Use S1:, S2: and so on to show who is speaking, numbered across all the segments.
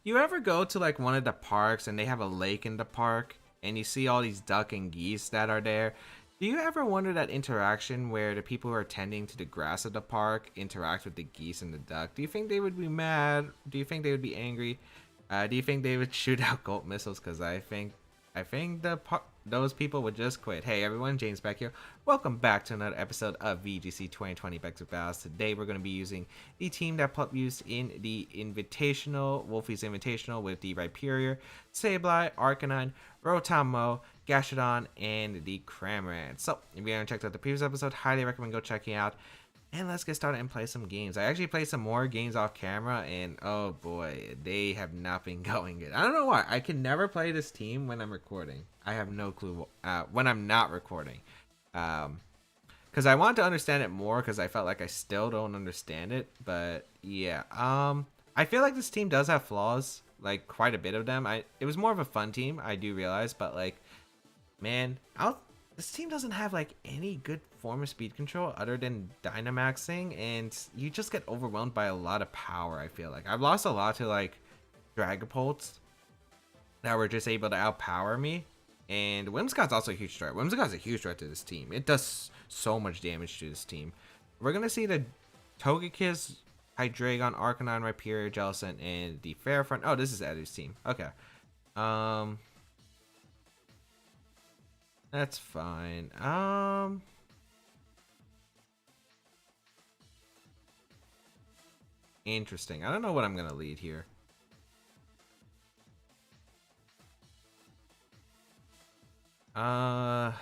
S1: You ever go to like one of the parks and they have a lake in the park and you see all these duck and geese that are there? Do you ever wonder that interaction where the people who are tending to the grass of the park interact with the geese and the duck? Do you think they would be mad? Do you think they would be angry? Do you think they would shoot out gold missiles? Because I think those people would just quit. Hey everyone, James Baek here. Welcome back to another episode of VGC 2020 Baek Battles. Today we're going to be using the team that Plup used in the Invitational, Wolfie's Invitational, with the Rhyperior, Sableye, Arcanine, Rotom, Gastrodon, and the Cramorant. So if you haven't checked out the previous episode, highly recommend go checking out. And let's get started and play some games. I actually played some more games off camera, and oh boy, they have not been going good. I don't know why. I can never play this team when I'm recording. I have no clue when I'm not recording. Because I want to understand it more, because I felt like I still don't understand it. But yeah, I feel like this team does have flaws, like quite a bit of them. It was more of a fun team, I do realize, but like, man, this team doesn't have like any good form of speed control other than Dynamaxing, and you just get overwhelmed by a lot of power. I feel like I've lost a lot to like Dragapults that were just able to outpower me, and Whimsicott's also a huge threat. Whimsicott's a huge threat to this team. It does so much damage to this team. We're gonna see the Togekiss, Hydreigon, Arcanine, Rhyperior, Jellicent, and the Fairfront. Oh, this is Edu's team. Okay. That's fine. Interesting. I don't know what I'm gonna lead here. Because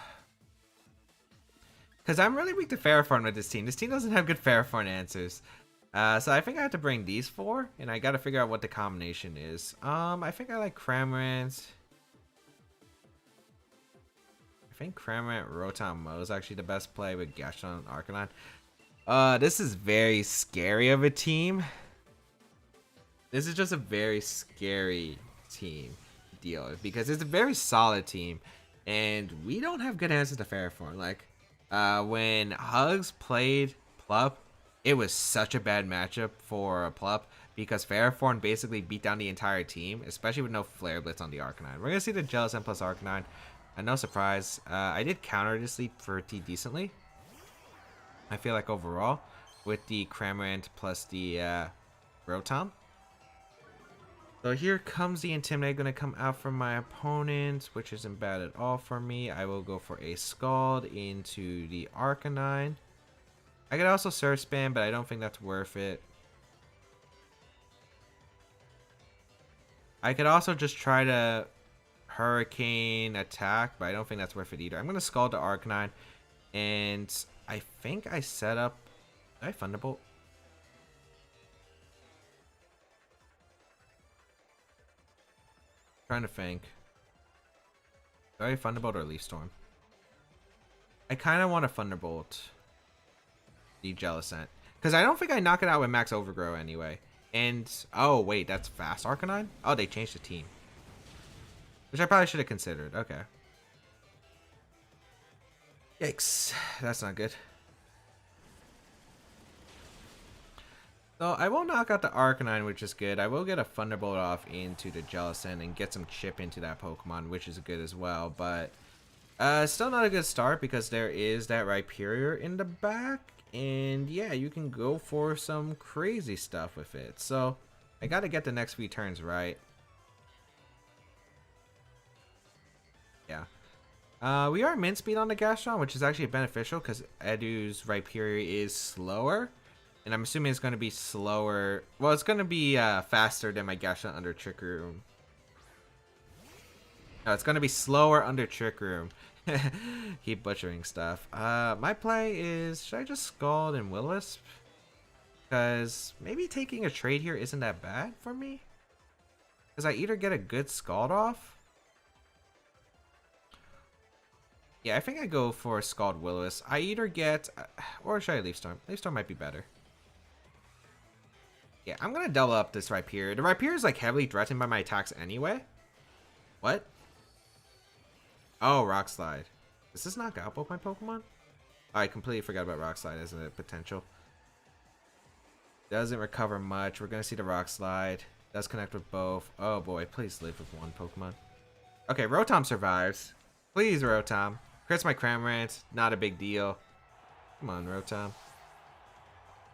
S1: I'm really weak to Ferrothorn with this team. This team doesn't have good Ferrothorn answers. So I think I have to bring these four, and I gotta figure out what the combination is. I think I like Cramorant. I think Cramorant Rotom is actually the best play with Gastrodon and Arcanine. This is very scary of a team. This is just a very scary team to deal with, because it's a very solid team, and we don't have good answers to Ferrothorn. Like, when Hugs played Plup, it was such a bad matchup for Plup, because Ferrothorn basically beat down the entire team, especially with no Flare Blitz on the Arcanine. We're gonna see the Jellicent plus Arcanine. No surprise. I did counter this lead pretty decently, I feel like, overall, with the Cramorant plus the Rotom. So here comes the Intimidate, going to come out from my opponent, which isn't bad at all for me. I will go for a Scald into the Arcanine. I could also Surf Spam, but I don't think that's worth it. I could also just try to Hurricane attack, but I don't think that's worth it either. I'm going to Scald the Arcanine, and I think I set up... Did I Thunderbolt? Trying to think. Did I Thunderbolt or Leaf Storm? I kind of want to Thunderbolt the Jellicent, because I don't think I knock it out with Max Overgrow anyway. And, oh wait, that's fast Arcanine? Oh, they changed the team, which I probably should have considered. Okay. Yikes. That's not good. So I will knock out the Arcanine, which is good. I will get a Thunderbolt off into the Jellicent and get some chip into that Pokemon, which is good as well. But still not a good start, because there is that Rhyperior in the back. And yeah, you can go for some crazy stuff with it. So I got to get the next few turns right. Yeah. We are mint speed on the Gastrodon, which is actually beneficial, because Edu's Rhyperior is slower. And I'm assuming it's going to be slower. Well, it's going to be faster than my Gastrodon under Trick Room. No, it's going to be slower under Trick Room. Keep butchering stuff. My play is, should I just Scald and Will-O-Wisp? Because maybe taking a trade here isn't that bad for me. Because I either get a good Scald off. Yeah, I think I go for Scald Will-O-Wisp. I either get, or should I Leaf Storm? Leaf Storm might be better. Yeah, I'm going to double up this Rhyperior. The Rhyperior is like heavily threatened by my attacks anyway. What? Oh, Rock Slide. Does this knock out both my Pokemon? Oh, I completely forgot about Rock Slide as a potential. Doesn't recover much. We're going to see the Rock Slide. Does connect with both. Oh boy, please live with one Pokemon. Okay, Rotom survives. Please, Rotom. Crits my Cramorant. Not a big deal. Come on, Rotom.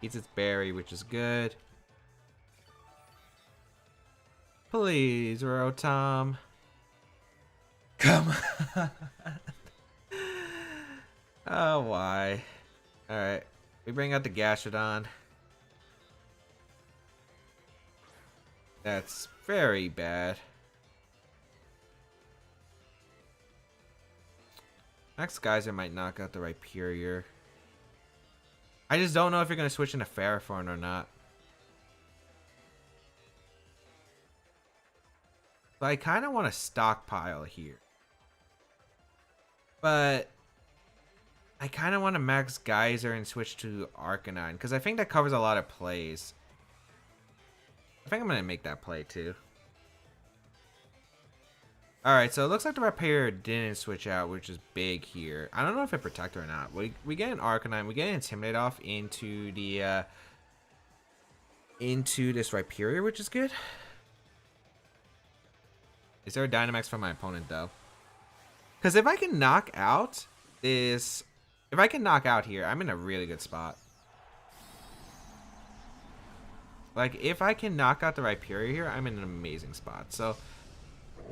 S1: Eats its berry, which is good. Please, Rotom. Come on. Oh, why? Alright. We bring out the Gastrodon. That's very bad. Max Geyser might knock out the Rhyperior. I just don't know if you're going to switch into Ferrothorn or not. So I kind of want to stockpile here. But I kind of want to Max Geyser and switch to Arcanine, because I think that covers a lot of plays. I think I'm going to make that play too. Alright, so it looks like the Rhyperior didn't switch out, which is big here. I don't know if it protected or not. We get an Arcanine, we get an Intimidate off into the into this Rhyperior, which is good. Is there a Dynamax from my opponent though? Because if I can knock out this, if I can knock out here, I'm in a really good spot. Like, if I can knock out the Rhyperior here, I'm in an amazing spot. So,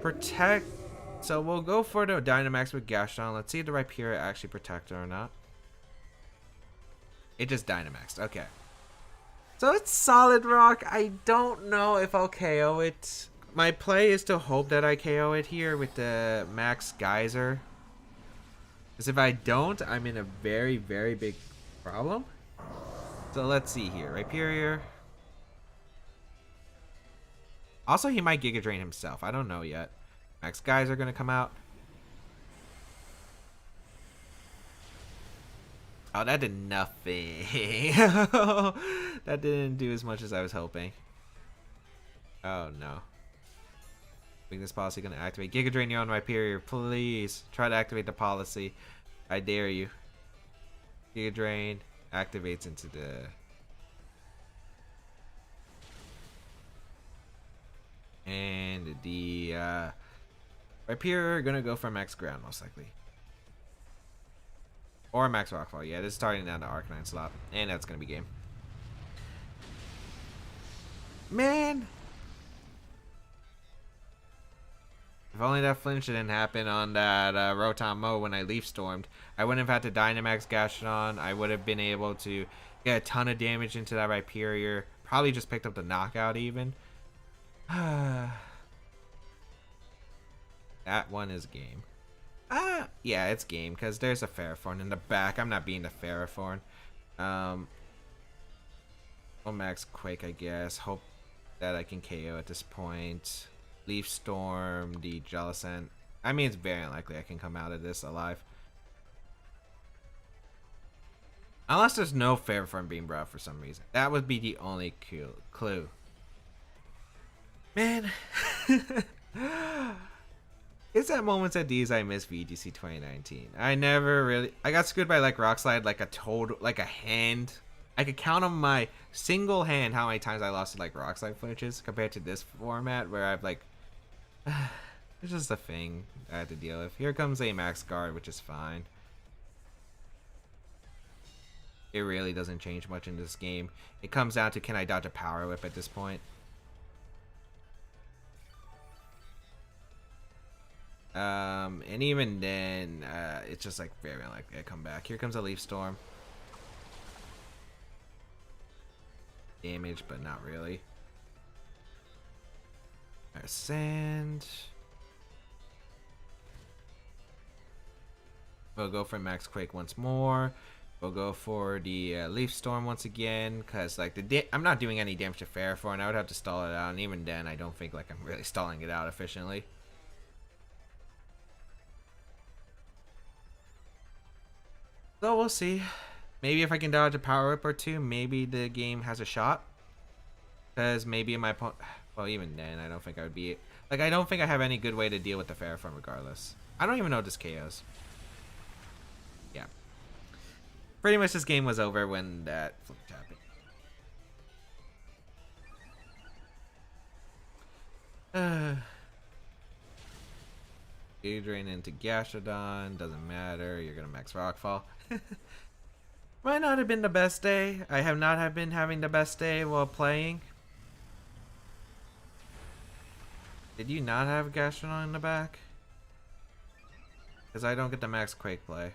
S1: protect. So, we'll go for the Dynamax with Gastrodon. Let's see if the Rhyperior actually protected or not. It just Dynamaxed. Okay. So, it's Solid Rock. I don't know if I'll KO it. My play is to hope that I KO it here with the Max Geyser. Because if I don't, I'm in a very, very big problem. So, let's see here. Rhyperior. Also, he might Giga Drain himself. I don't know yet. Max Geyser are going to come out. Oh, that did nothing. That didn't do as much as I was hoping. Oh, no. Weakness policy going to activate. Giga Drain you on Rhyperior. Please. Try to activate the policy. I dare you. Giga Drain activates into the... And the Rhyperior gonna go for Max Ground most likely. Or Max Rockfall. Yeah, this is starting down the Arcanine slot. And that's gonna be game. Man! If only that flinch didn't happen on that Rotom Mo when I Leaf Stormed. I wouldn't have had to Dynamax Gastrodon. I would have been able to get a ton of damage into that Rhyperior. Probably just picked up the knockout even. That one is game. Yeah, it's game because there's a Ferrothorn in the back. I'm not being the Ferrothorn. Well, Max Quake, I guess. Hope that I can KO at this point. Leaf Storm, the Jellicent. I mean, it's very unlikely I can come out of this alive. Unless there's no Ferrothorn being brought for some reason. That would be the only clue. Man, it's at moments like these I miss VGC 2019. I got screwed by like Rock Slide like a hand. I could count on my single hand how many times I lost to like Rock Slide flinches compared to this format where I've like, it's just a thing I have to deal with. Here comes a Max Guard, which is fine. It really doesn't change much in this game. It comes down to can I dodge a Power Whip at this point. And even then, it's just like very unlikely I come back. Here comes a Leaf Storm. Damage, but not really. Sand. We'll go for Max Quake once more. We'll go for the Leaf Storm once again, because like I'm not doing any damage to Ferrothorn. I would have to stall it out, and even then, I don't think like I'm really stalling it out efficiently. So we'll see. Maybe if I can dodge a Power Whip or two, maybe the game has a shot. Because maybe my opponent... Well, even then, I don't think I would be... Like, I don't think I have any good way to deal with the Ferrothorn regardless. I don't even know this KOs. Yeah. Pretty much this game was over when that flipped happened. Drain into Gastrodon, doesn't matter, you're gonna max Rockfall. Might not have been the best day. I have not have been having the best day while playing. Did you not have Gastrodon in the back? Because I don't get the max Quake play.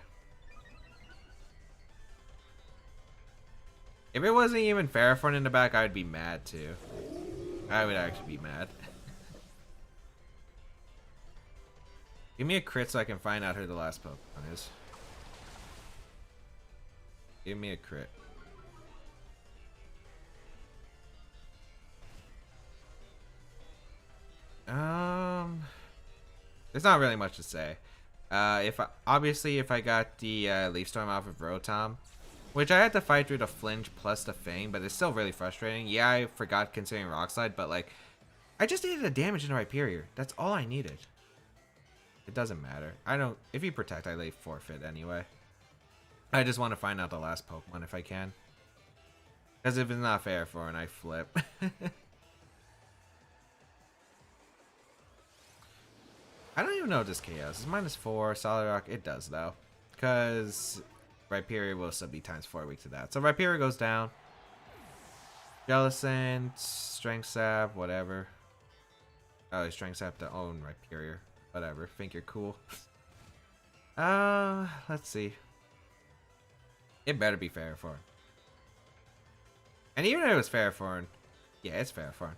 S1: If it wasn't even Ferrothorn in the back, I'd be mad too. I would actually be mad. Give me a crit so I can find out who the last Pokemon is. Give me a crit. There's not really much to say. Obviously if I got the Leaf Storm off of Rotom, which I had to fight through the Flinch plus the Fang, but it's still really frustrating. Yeah, I forgot considering Rock Slide, but like, I just needed a damage in the Rhyperior. That's all I needed. It doesn't matter. If you protect, I lay forfeit anyway. I just want to find out the last Pokemon if I can. Because if it's not fair for and I flip. I don't even know if this KOs. It's -4, Solid Rock. It does though. Because Rhyperior will still be ×4 weak to that. So Rhyperior goes down. Jellicent, Strength Sap, whatever. Oh, Strength Sap to own Rhyperior. Whatever. Think you're cool. Let's see. It better be Ferrothorn. And even if it was Ferrothorn, yeah, it's Ferrothorn.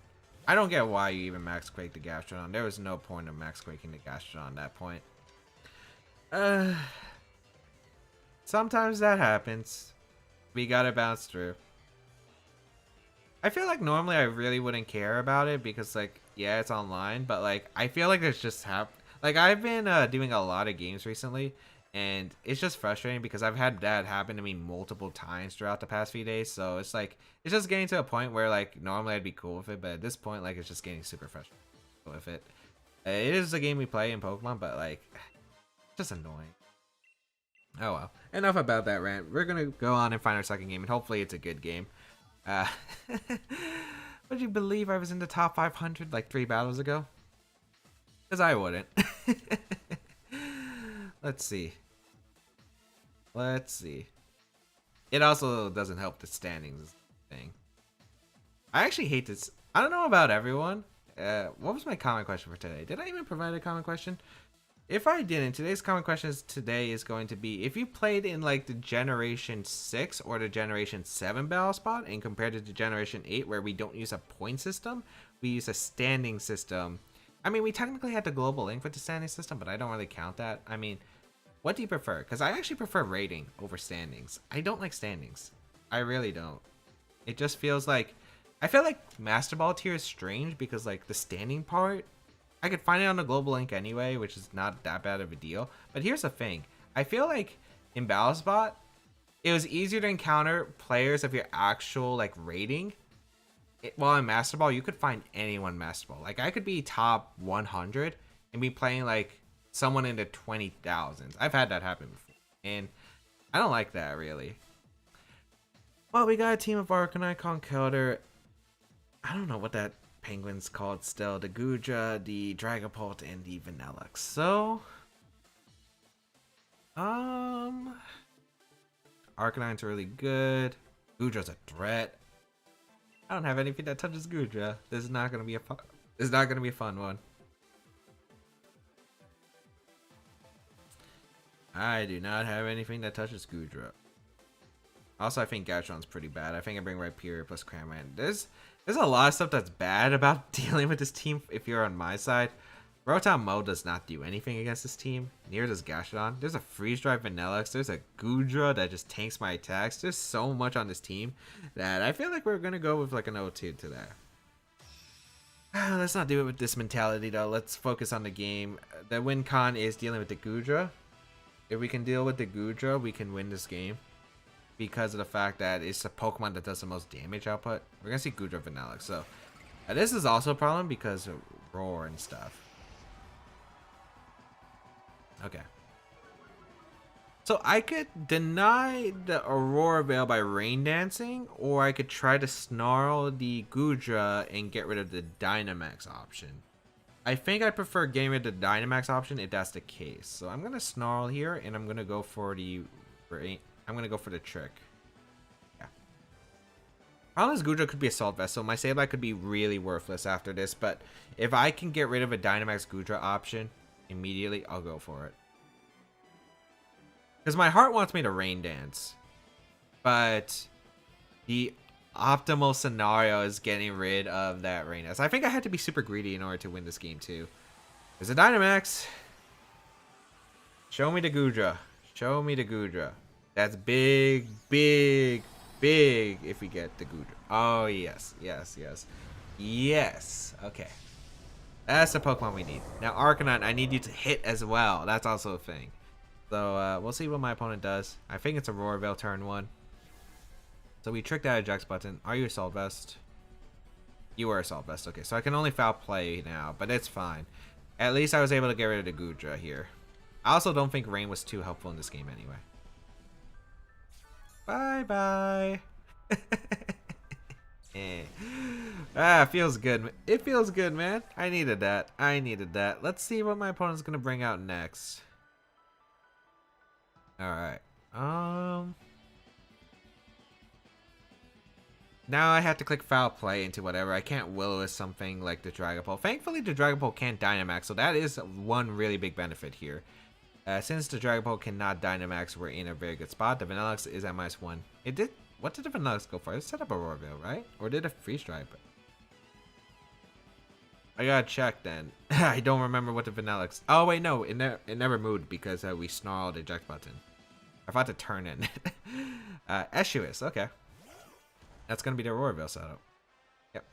S1: I don't get why you even max Quake the Gastrodon. There was no point of max Quaking the Gastrodon at that point. Sometimes that happens. We gotta bounce through. I feel like normally I really wouldn't care about it because, like, yeah, it's online, but like I feel like it's just like I've been doing a lot of games recently, and it's just frustrating because I've had that happen to me multiple times throughout the past few days. So it's like it's just getting to a point where like normally I'd be cool with it, but at this point like it's just getting super frustrating with it. It is a game we play in Pokemon, but like it's just annoying. Oh well. Enough about that rant. We're gonna go on and find our second game, and hopefully it's a good game. Would you believe I was in the top 500 like 3 battles ago? Because I wouldn't. Let's see. Let's see. It also doesn't help the standings thing. I actually hate this. I don't know about everyone. What was my comment question for today? Did I even provide a comment question? If I didn't, today's comment question today is going to be, if you played in like the Generation 6 or the Generation 7 battle spot and compared it to Generation 8 where we don't use a point system, we use a standing system. I mean, we technically had the global link with the standing system, but I don't really count that. I mean, what do you prefer? Because I actually prefer rating over standings. I don't like standings. I really don't. It just feels like, I feel like Master Ball tier is strange because like the standing part, I could find it on the global link anyway, which is not that bad of a deal. But here's the thing. I feel like in Battle Spot, it was easier to encounter players of your actual like rating. While in Master Ball, you could find anyone Master Ball. Like I could be top 100 and be playing like someone in the 20,000s. I've had that happen before. And I don't like that really. Well, we got a team of Arcanine, Conkeldurr. I don't know what that penguin's called still. The Goodra, the Dragapult, and the Vanillux. So Arcanine's really good. Goodra's a threat. I don't have anything that touches Goodra. This is not gonna be a fun. This is not gonna be a fun one. I do not have anything that touches Goodra. Also, I think Gastron's pretty bad. I think I bring Rhyperior plus Cramorant. There's a lot of stuff that's bad about dealing with this team if you're on my side. Rotom Mo does not do anything against this team. Neither does Gastrodon. There's a Freeze Drive Vanillux. There's a Goodra that just tanks my attacks. There's so much on this team that I feel like we're going to go with like an 0-2 to that. Let's not do it with this mentality though. Let's focus on the game. The win con is dealing with the Goodra. If we can deal with the Goodra, we can win this game. Because of the fact that it's a Pokemon that does the most damage output. We're going to see Goodra Vanillux. So this is also a problem because of Roar and stuff. Okay. So I could deny the Aurora Veil by Rain Dancing, or I could try to snarl the Goodra and get rid of the Dynamax option. I think I prefer getting rid of the Dynamax option if that's the case. So I'm gonna Snarl here, and I'm gonna go for the trick. Yeah. Problem is Gudra could be Assault Vest, so my Sableye could be really worthless after this. But if I can get rid of a Dynamax Gudra option immediately, I'll go for it. Because my heart wants me to Rain Dance, but the optimal scenario is getting rid of that Rain Dance. I think I had to be super greedy in order to win this game too. There's a Dynamax. Show me the Gudra. Show me the Gudra. That's big, big, big if we get the Gudra. Oh, yes, yes, yes. Yes. Okay. That's the Pokemon we need. Now, Arcanine, I need you to hit as well. That's also a thing. So, we'll see what my opponent does. I think it's a Roarveil turn 1. So we tricked that eject button. Are you Assault Vest? You were Assault Vest. Okay, so I can only foul play now, but it's fine. At least I was able to get rid of the Gudra here. I also don't think Rain was too helpful in this game anyway. Bye-bye. Feels good. It feels good, man. I needed that. I needed that. Let's see what my opponent's going to bring out next. Alright. Now I have to click foul play into whatever. I can't Will-O-Wisp something like the Dragapult. Thankfully, the Dragapult can't Dynamax, so that is one really big benefit here. Since the Dragapult cannot Dynamax, we're in a very good spot. The Vanillux is at -1. It did. What did the Vanillux go for? It set up a Roarveil, right? Or did it Freeze Stripe? I gotta check then. I don't remember what the Vanillux. Oh wait, no, it never moved because we snarled the eject button. I thought to turn in. Eiscue, okay. That's gonna be the Roarveil setup. Yep.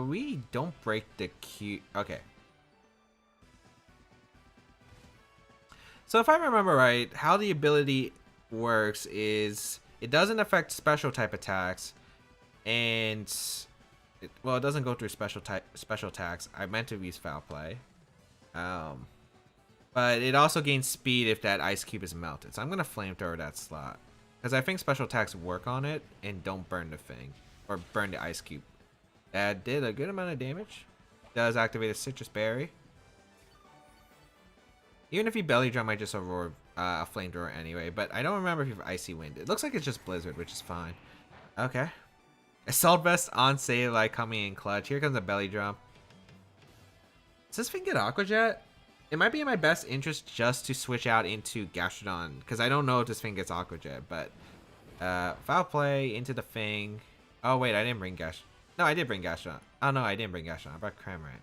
S1: We don't break the queue. Okay. So if I remember right, how the ability works is it doesn't affect special type attacks, and it doesn't go through special attacks. I meant to use foul play. But it also gains speed if that ice cube is melted. So I'm going to flamethrower that slot. Because I think special attacks work on it and don't burn the thing. Or burn the ice cube. That did a good amount of damage. Does activate a Citrus Berry. Even if you Belly Drum, I just a flamethrower anyway. But I don't remember if you have Icy Wind. It looks like it's just Blizzard, which is fine. Okay. Assault Vest on Sableye coming in clutch. Here comes a Belly Drum. Does this thing get Aqua Jet? It might be in my best interest just to switch out into Gastrodon, because I don't know if this thing gets Aqua Jet, but foul play into the thing. Oh wait, I didn't bring No, I did bring Gastrodon. Oh no, I didn't bring Gastrodon. I brought Cramorant.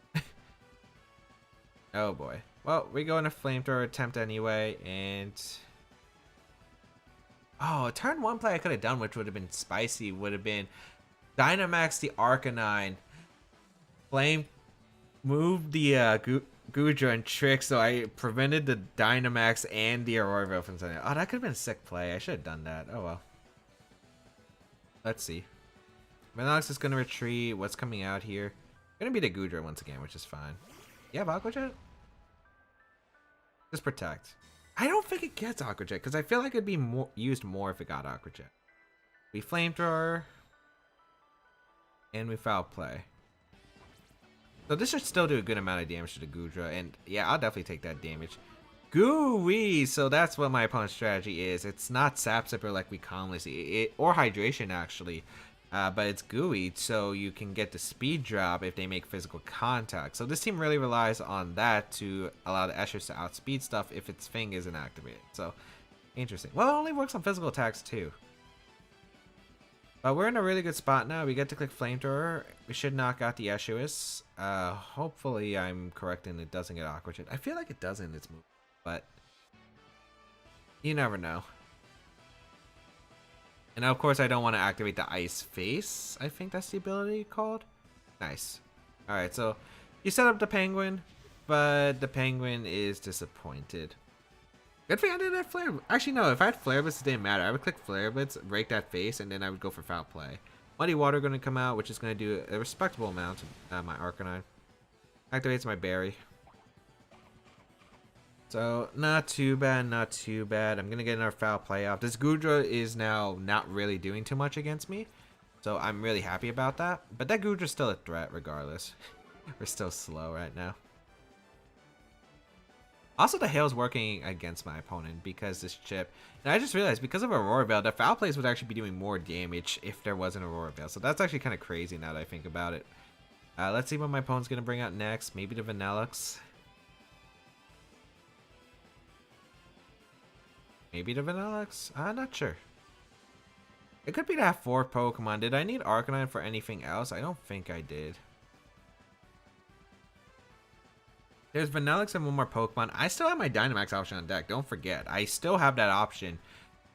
S1: Oh boy. Well, we go in a flamethrower attempt anyway, and oh, turn 1 play I could have done, which would have been spicy, would have been Dynamax the Arcanine, flame, move the Gudra and Trick, so I prevented the Dynamax and the Roarveil from sending. Oh, that could have been a sick play. I should have done that. Oh well. Let's see. Vanillux is going to retreat. What's coming out here? Going to be the Gudra once again, which is fine. You have Aqua Jet? Just Protect. I don't think it gets Aqua Jet, because I feel like it'd be used more if it got Aqua Jet. We Flamethrower. And we Foul Play. So this should still do a good amount of damage to the Gudra, and yeah, I'll definitely take that damage. Gooey! So that's what my opponent's strategy is. It's not Sap Sipper like we commonly see, or Hydration actually, but it's Gooey, so you can get the speed drop if they make physical contact. So this team really relies on that to allow the Eschers to outspeed stuff if its thing isn't activated. So, interesting. Well, it only works on physical attacks too. But we're in a really good spot now. We get to click Flamethrower. We should knock out the Eschewis. Hopefully I'm correct and it doesn't get Aqua Jet. I feel like it doesn't in its move, but you never know. And of course I don't want to activate the Ice Face. I think that's the ability called. Nice. Alright, so you set up the Penguin, but the Penguin is disappointed. Good thing I didn't have Flare. Actually, no. If I had Flare Blitz, it didn't matter. I would click Flare Blitz, break that face, and then I would go for Foul Play. Muddy Water going to come out, which is going to do a respectable amount to my Arcanine. Activates my Berry. So, not too bad, not too bad. I'm going to get another Foul Play off. This Gudra is now not really doing too much against me. So I'm really happy about that. But that Goodra's still a threat regardless. We're still slow right now. Also, the hail's working against my opponent because this chip. And I just realized because of Aurora Veil, the foul plays would actually be doing more damage if there was an Aurora Veil. So that's actually kind of crazy now that I think about it. Let's see what my opponent's going to bring out next. Maybe the Vanillux. Maybe the Vanillux? I'm not sure. It could be to have 4 Pokemon. Did I need Arcanine for anything else? I don't think I did. There's Vanillux and 1 more Pokemon. I still have my Dynamax option on deck. Don't forget. I still have that option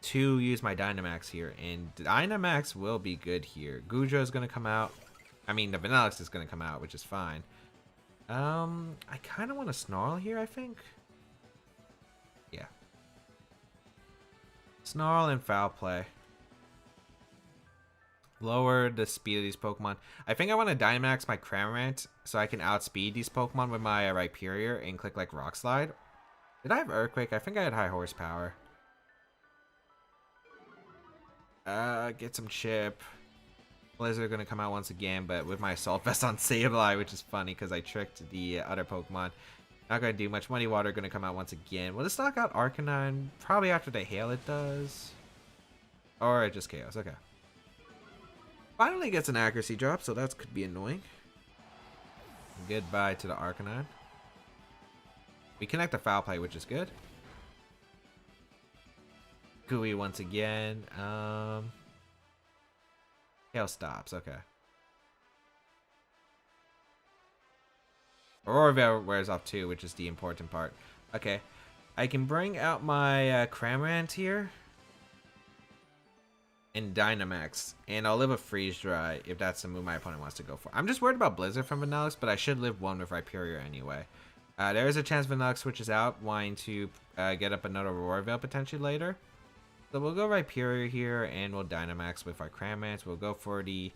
S1: to use my Dynamax here. And Dynamax will be good here. Goodra is going to come out. I mean, the Vanillux is going to come out, which is fine. I kind of want to Snarl here, I think. Yeah. Snarl and Foul Play. Lower the speed of these Pokemon. I think I want to Dynamax my Cramorant so I can outspeed these Pokemon with my Rhyperior and click like Rock Slide. Did I have Earthquake? I think I had high horsepower. Get some chip. Blizzard gonna come out once again, but with my Assault Vest on Sableye, which is funny because I tricked the other Pokemon. Not gonna do much. Muddy Water gonna come out once again. Will this knock out Arcanine? Probably after the Hail it does. Or it just Chaos. Okay. Finally gets an accuracy drop, so that could be annoying. Goodbye to the Arcanine. We connect the Foul Play, which is good. Gooey once again. Hail stops, okay. Aurora Veil wears off too, which is the important part. Okay. I can bring out my Cramorant here. And Dynamax, and I'll live a Freeze Dry if that's the move my opponent wants to go for. I'm just worried about Blizzard from Vanillux, but I should live 1 with Rhyperior anyway. There is a chance Vanillux switches out, wanting to get up another Aurora Veil potentially later. So we'll go Rhyperior here, and we'll Dynamax with our Cramorant. We'll go for the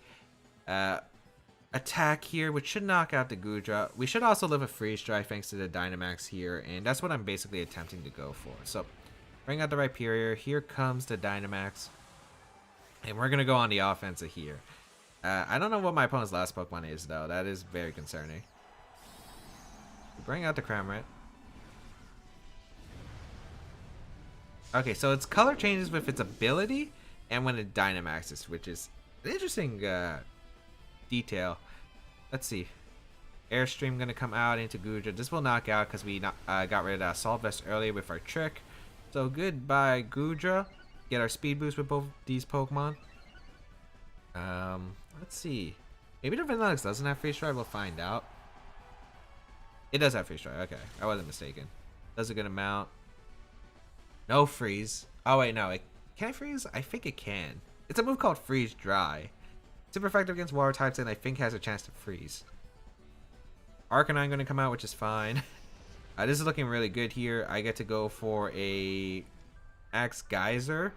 S1: attack here, which should knock out the Goodra. We should also live a Freeze Dry thanks to the Dynamax here, and that's what I'm basically attempting to go for. So bring out the Rhyperior. Here comes the Dynamax. And we're going to go on the offensive here. I don't know what my opponent's last Pokemon is, though. That is very concerning. Bring out the Cramorant. Okay, so its color changes with its ability and when it Dynamaxes, which is an interesting detail. Let's see. Airstream going to come out into Goodra. This will knock out because we got rid of that Assault Vest earlier with our trick. So goodbye, Goodra. Get our speed boost with both these Pokemon. Let's see. Maybe the Vanillux doesn't have Freeze Dry. We'll find out. It does have Freeze Dry. Okay, I wasn't mistaken. Does a good amount. No freeze. Oh wait, no. Can I freeze? I think it can. It's a move called Freeze Dry. Super effective against water types, and I think has a chance to freeze. Arcanine going to come out, which is fine. This is looking really good here. I get to go for a Axe Geyser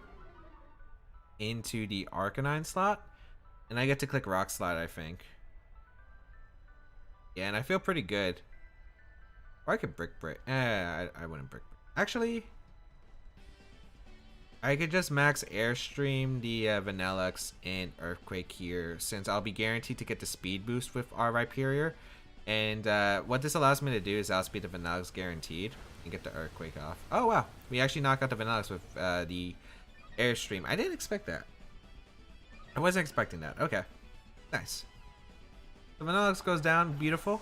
S1: into the Arcanine slot, and I get to click Rock Slide, I think. Yeah, and I feel pretty good. Or I could Brick Break. I wouldn't Brick Break. Actually, I could just max Airstream the Vanillux and Earthquake here, since I'll be guaranteed to get the speed boost with our Rhyperior. And what this allows me to do is outspeed the Vanillux guaranteed and get the Earthquake off. Oh wow, we actually knock out the Vanillux with the Airstream. I didn't expect that. I wasn't expecting that. Okay, nice. The Vanillux goes down, beautiful.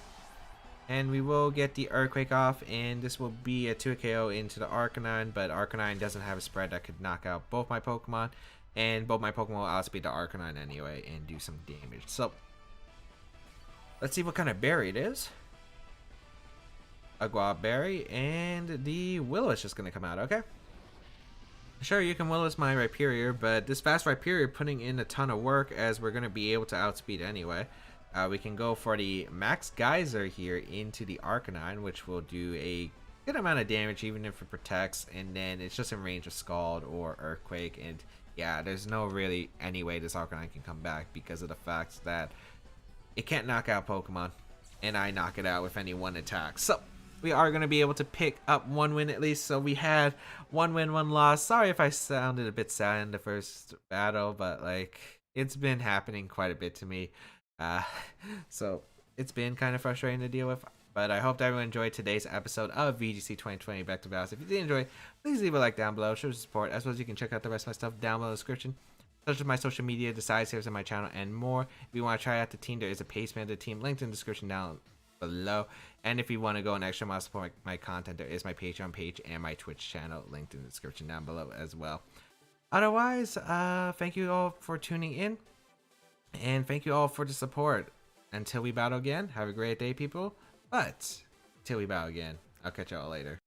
S1: And we will get the Earthquake off, and this will be a 2-KO into the Arcanine, but Arcanine doesn't have a spread that could knock out both my Pokemon, and both my Pokemon will outspeed the Arcanine anyway and do some damage. So let's see what kind of berry it is. A Guava Berry, and the Will-O-Wisp is going to come out, okay? Sure, you can Will-O-Wisp my Rhyperior, but this fast Rhyperior putting in a ton of work as we're going to be able to outspeed anyway. We can go for the Max Geyser here into the Arcanine, which will do a good amount of damage even if it protects, and then it's just in range of Scald or Earthquake, and yeah, there's no really any way this Arcanine can come back because of the fact that it can't knock out Pokemon, and I knock it out with any one attack. So we are going to be able to pick up 1 win at least. So we had 1 win, 1 loss. Sorry if I sounded a bit sad in the first battle, but like, It's been happening quite a bit to me. Uh, so it's been kind of frustrating to deal with. But I hope that everyone enjoyed today's episode of VGC 2020 Back to Battles. If you did enjoy, please leave a like down below, show support, as well as you can check out the rest of my stuff down below in the description, such as my social media, the side series on my channel, and more. If you want to try out the team, there is a pace manager team linked in the description down below. And if you want to go an extra mile to support my content, there is my Patreon page and my Twitch channel linked in the description down below as well. Otherwise, thank you all for tuning in, and thank you all for the support. Until we battle again, have a great day, people. But till we battle again, I'll catch y'all later.